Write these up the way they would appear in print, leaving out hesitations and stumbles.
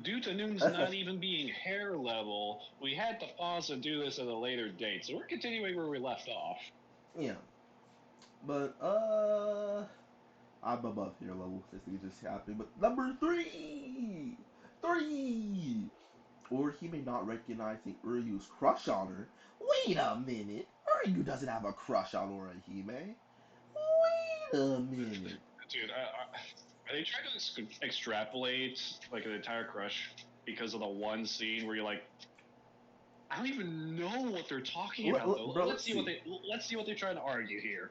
due to Noon's not even being hair level, we had to pause and do this at a later date. So we're continuing where we left off. Yeah, but I'm above your level. This thing just happened. But number three. Or he may not recognizing Uryu's crush on her. Wait a minute. Uryu doesn't have a crush on Orihime. Wait a minute. Dude, are they trying to extrapolate like an entire crush because of the one scene where you're like, I don't even know what they're talking about though. Bro, Let's let's see what see. they're trying to argue here.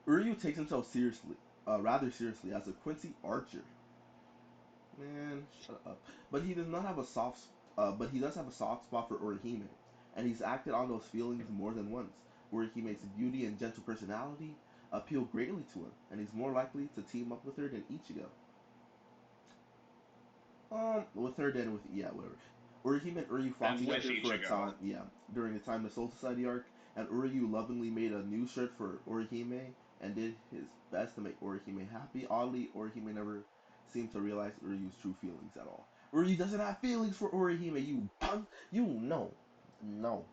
Uryu takes himself seriously, rather seriously, as a Quincy Archer. Man, shut up. But he does not have a soft. But he does have a soft spot for Orihime, and he's acted on those feelings more than once. Orihime's beauty and gentle personality appeal greatly to him, and he's more likely to team up with her than Ichigo. With her than with whatever. Orihime and Uryu fought And with together for a Ichigo. time, during the time of the Soul Society arc, and Uryu lovingly made a new shirt for Orihime and did his best to make Orihime happy. Oddly, Orihime never seemed to realize Uryu's true feelings at all. Uryu doesn't have feelings for Orihime. You punk. You know, no.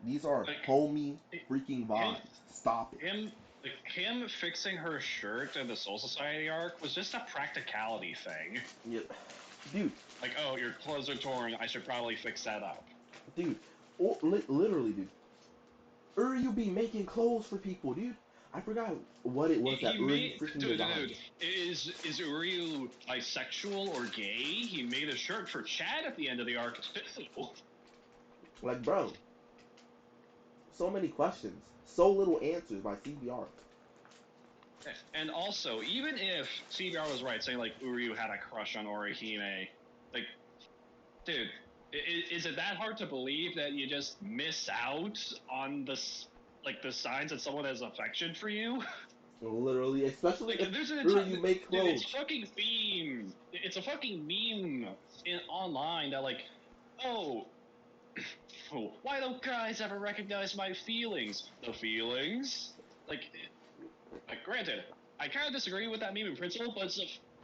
These are Like homie freaking him, vibes. Stop it. him fixing her shirt in the Soul Society arc was just a practicality thing. Yeah, dude, Like, oh, your clothes are torn. I should probably fix that up. dude. Literally, dude. Uryu be making clothes for people, dude. I forgot what it was that He Uryu made freaking dude. designed. Is Uryu bisexual or gay? He made a shirt for Chad at the end of the arc too. Like, bro, so many questions, so little answers by CBR. And also, even if CBR was right saying like Uryu had a crush on Orihime, like, dude, is it that hard to believe that you just miss out on the signs that someone has affection for you? Literally, especially Like, if there's an entire Uryu make dude. It's clothes. fucking meme. It's a fucking meme online that like, oh, oh, why don't guys ever recognize my feelings? The feelings, like, granted, I kind of disagree with that meme in principle, but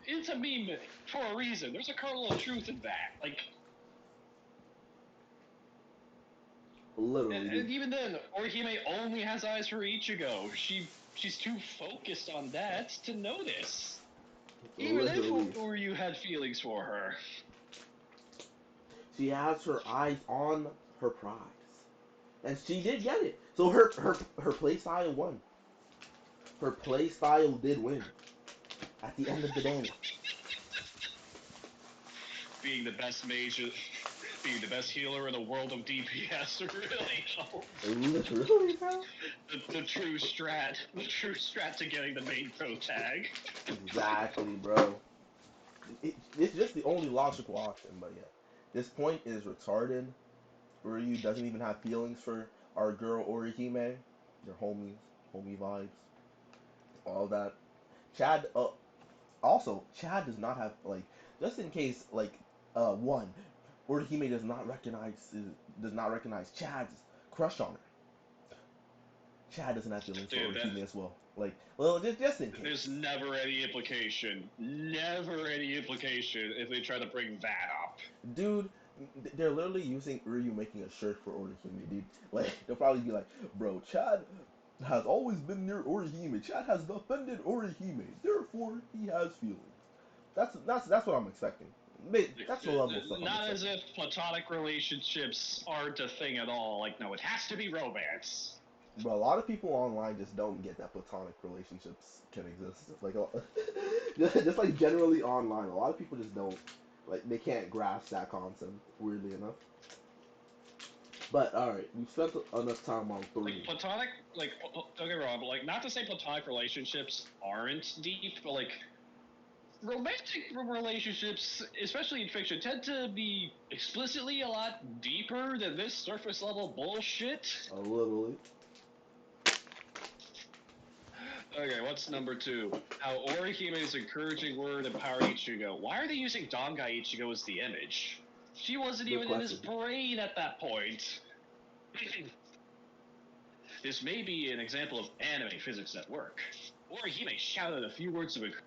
it's a meme for a reason. There's a kernel of truth in that. Like, Literally, dude. and even then, Orihime only has eyes for Ichigo. She's too focused on that to notice. Even if Literally. Oryu had feelings for her. She has her eyes on her prize. And she did get it. So her play style won. Her play style did win. At the end of the day. Being the best mage, being the best healer in the world of DPS really helps. Literally, bro. The true strat to getting the main pro tag. Exactly, bro. It's just the only logical option, but yeah. This point is retarded. Ryu doesn't even have feelings for our girl Orihime. They're homies, homie vibes, all that. Chad, also, Chad does not have, like, just in case, like, one, Orihime does not recognize Chad's crush on her. Chad doesn't have feelings for Dude, Orihime as well. Like, well, just in there's case. never any implication if they try to bring that up. Dude, they're literally using Uryu making a shirt for Orihime, dude. Like, they'll probably be like, bro, Chad has always been near Orihime. Chad has defended Orihime. Therefore, he has feelings. That's what I'm expecting. That's the level of stuff I'm Not as expecting. if platonic relationships aren't a thing at all. Like, no, it has to be romance. But a lot of people online just don't get that platonic relationships can exist. Like, just like generally online, a lot of people just don't like they can't grasp that concept. Weirdly enough. But all right, we've spent enough time on Like three. platonic, like don't get me wrong, but like not to say platonic relationships aren't deep, but like romantic relationships, especially in fiction, tend to be explicitly a lot deeper than this surface level bullshit. A little. Okay, what's number two? How Orihime's encouraging word empowered Ichigo. Why are they using Dangai Ichigo as the image? She wasn't Good even in his question. brain at that point. This may be an example of anime physics at work. Orihime shouted a few words of encouragement.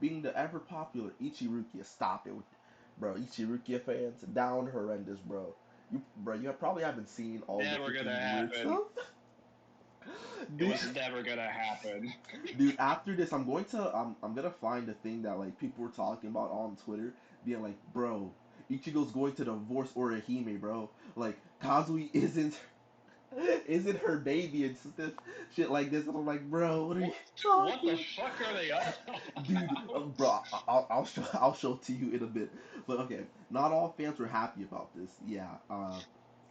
being the ever popular Ichirukia. Stop it, bro. Ichirukia fans down horrendous, bro. You probably haven't seen all the Never gonna freaking weird happen. stuff, It dude. was never gonna happen. Dude, after this, I'm gonna find a thing that like people were talking about on Twitter, being like, bro, Ichigo's going to divorce Orihime, bro. Like Kazui isn't her baby and stuff, shit like this. And I'm like, bro, what are you What the talking fuck are they on dude, about? bro, I'll show it to you in a bit. But okay, not all fans were happy about this. Yeah,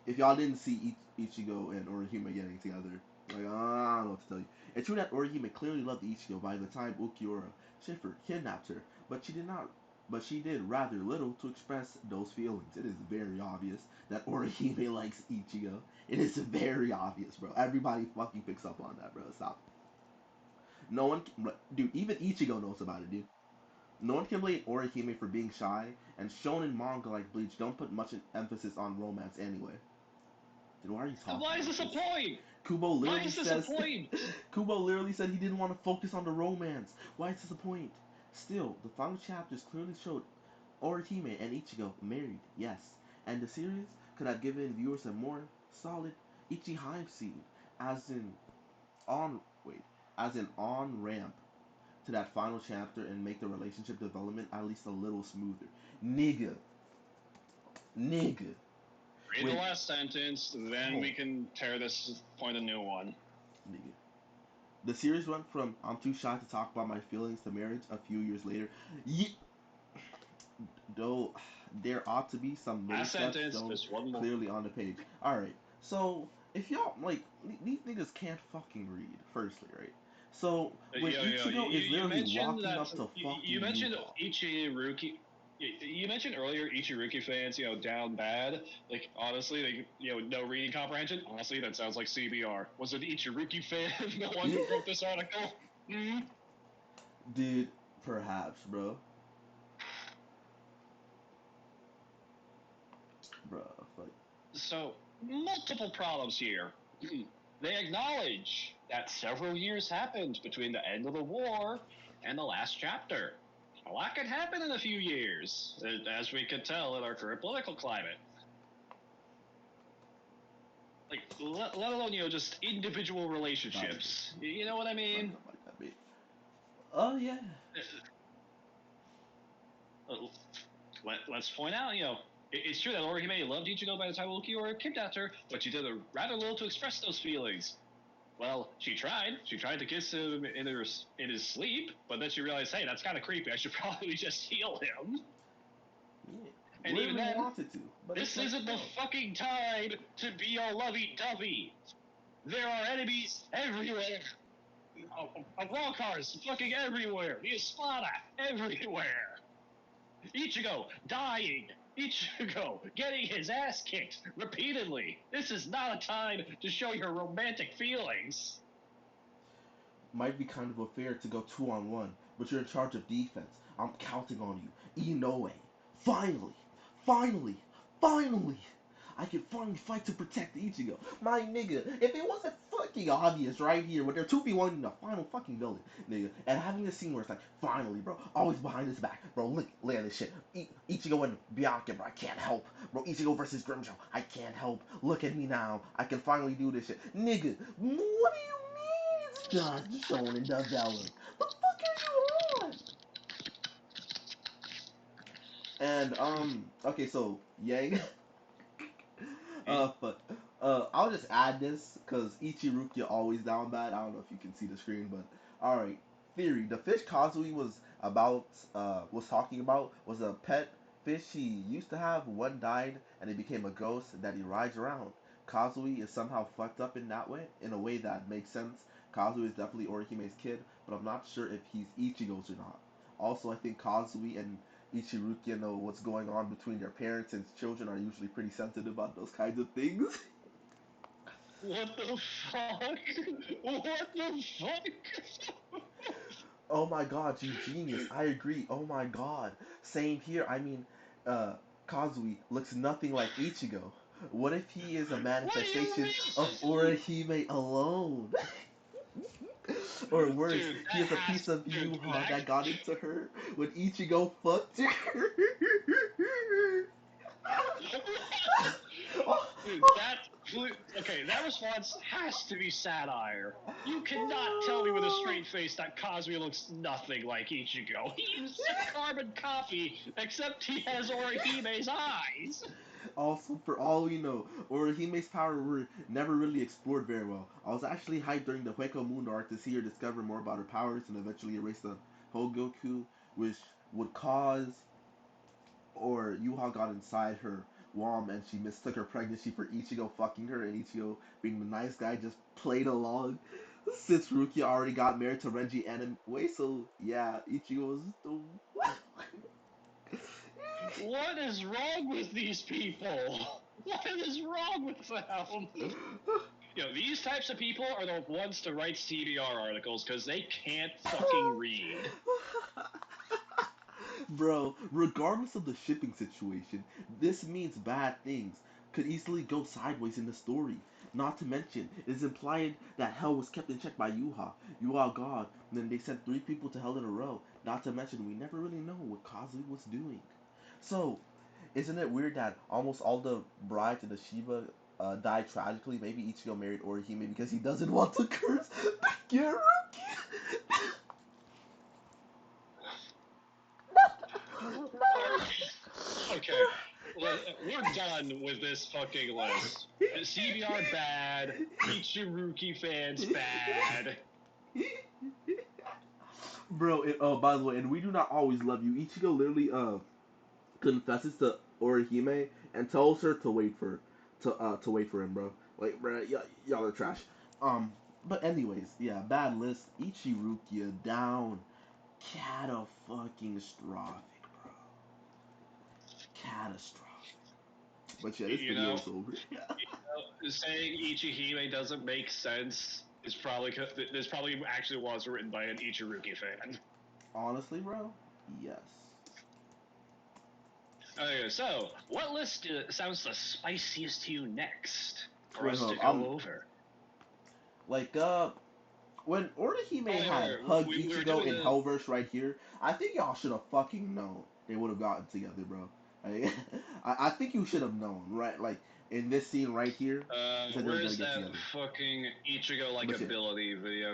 if y'all didn't see Ichigo and Orihime getting together, like I don't know what to tell you. It's true that Orihime clearly loved Ichigo by the time Ukiura Schiffer kidnapped her, but she did not. But she did rather little to express those feelings. It is very obvious that Orihime likes Ichigo. It is very obvious, bro. Everybody fucking picks up on that, bro. Stop. No one, dude. Even Ichigo knows about it, dude. No one can blame Orihime for being shy, and shonen manga like Bleach don't put much emphasis on romance anyway. Then why are you And talking why is about this a this? point? Kubo Why literally is this a says point? Kubo literally said he didn't want to focus on the romance. Why is this a point? Still, the final chapters clearly showed Orihime and Ichigo married, yes, and the series could have given viewers a more solid Ichihime scene, as in on wait, as an on ramp to that final chapter and make the relationship development at least a little smoother. Nigga, nigga. Read the When last sentence, then oh we can tear this point a new one. nigga. The series went from I'm too shy to talk about my feelings to marriage a few years later. Ye- though there ought to be some mini Last steps sentence, shown just one more. clearly on the page. Alright, so if y'all like these niggas can't fucking read, firstly, right? So when Ichigo is You literally mentioned walking that up to you fucking mentioned Yuha. Ichiruki. You mentioned earlier Ichiruki fans, down bad. Like honestly, like no reading comprehension. Honestly, that sounds like CBR. Was it Ichiruki fan the one who wrote this article? Mm-hmm. Dude, perhaps, bro. Bro, fuck. So multiple problems here. They acknowledge that several years happened between the end of the war and the last chapter. A lot could happen in a few years, as we could tell in our current political climate. Like, let alone, just individual Not a bit. relationships. You know what I Not mean? gonna like that bit. Oh yeah. Uh, let's point out, it's true that Orihime loved Ichigo by the time Ulquiorra kidnapped her, but she did a rather little to express those feelings. Well, she tried. She tried to kiss him in his sleep, but then she realized, hey, that's kind of creepy. I should probably just heal him. Yeah. And even Literally then, wanted to, but it's this like isn't the no. fucking time to be a lovey-dovey. There are enemies everywhere. Raw cars fucking everywhere. The Espada everywhere. Ichigo dying. Ichigo getting his ass kicked repeatedly. This is not a time to show your romantic feelings. Might be kind of unfair to go 2-on-1, but you're in charge of defense. I'm counting on you. Inoue. Finally, finally, finally, I can finally fight to protect Ichigo. My nigga, if it wasn't fucking obvious right here when they're 2v1 in the final fucking building, nigga, and having this scene where it's like, finally, bro, always behind his back, bro, look at this shit. Ichigo and Bianca, bro, I can't help. Bro, Ichigo versus Grimjo, I can't help. Look at me now, I can finally do this shit. Nigga, what do you mean it's not shown and developed? The fuck are you on? And okay, so Yang, but I'll just add this because Ichiruki always down bad. I don't know if you can see the screen, but all right. Theory: the fish Kazui was talking about was a pet fish he used to have. One died, and it became a ghost that he rides around. Kazui is somehow fucked up in that way, in a way that makes sense. Kazui is definitely Orihime's kid, but I'm not sure if he's Ichigo's or not. Also, I think Kazui and Ichiruki know what's going on between their parents, and children are usually pretty sensitive about those kinds of things. What the fuck? What the fuck? Oh my god, you genius. I agree. Oh my god. Same here. I mean, uh, Kazui looks nothing like Ichigo. What if he is a What do you manifestation of mean? Orihime alone? Or worse, Dude, he that is a has, piece of dude, Yuha that, that got into her when Ichigo fucked her. Oh, dude, that, okay, that response has to be satire. You cannot tell me with a straight face that Kazuya looks nothing like Ichigo. He's a carbon copy, except he has Orihime's eyes. Also, for all we know, Orihime's power were never really explored very well. I was actually hyped during the Hueco Moon arc to see her discover more about her powers and eventually erase the Hogoku, which would cause or Yuha got inside her womb and she mistook her pregnancy for Ichigo fucking her, and Ichigo, being the nice guy, just played along. Since Rukia already got married to Renji anyway, so yeah, Ichigo was the. What is wrong with these people? What is wrong with them? These types of people are the ones to write CBR articles because they can't fucking read. Bro, regardless of the shipping situation, this means bad things could easily go sideways in the story. Not to mention, it is implied that Hell was kept in check by Yuha. Yuha God, and then they sent 3 people to Hell in a row. Not to mention, we never really know what Kazu was doing. So, isn't it weird that almost all the brides in the Shiva died tragically? Maybe Ichigo married Orihime because he doesn't want to curse Gyaruki. Okay, we're done with this fucking list. CBR bad, Ichiruki fans bad. Bro, by the way, and we do not always love you. Ichigo literally confesses to Orihime and tells her to wait for him, bro. Like, bro, y'all are trash. Um, but anyways, yeah, bad list. Ichirukia down, catastrophic, bro. Catastrophic. But yeah, this You video know, is over. saying Ichihime doesn't make sense is probably this probably actually was written by an Ichiruki fan. Honestly, bro, yes. Okay, so what list sounds the spiciest to you next for Wait, us to hold go on. over? Like, when Oh Orihime yeah, had yeah, hugged we were Ichigo doing in the. Hellverse right here, I think y'all should have fucking known they would have gotten together, bro. Like, I think you should have known, right? Like, in this scene right here, that they were gonna Where's get that together. fucking Ichigo like But yeah. ability video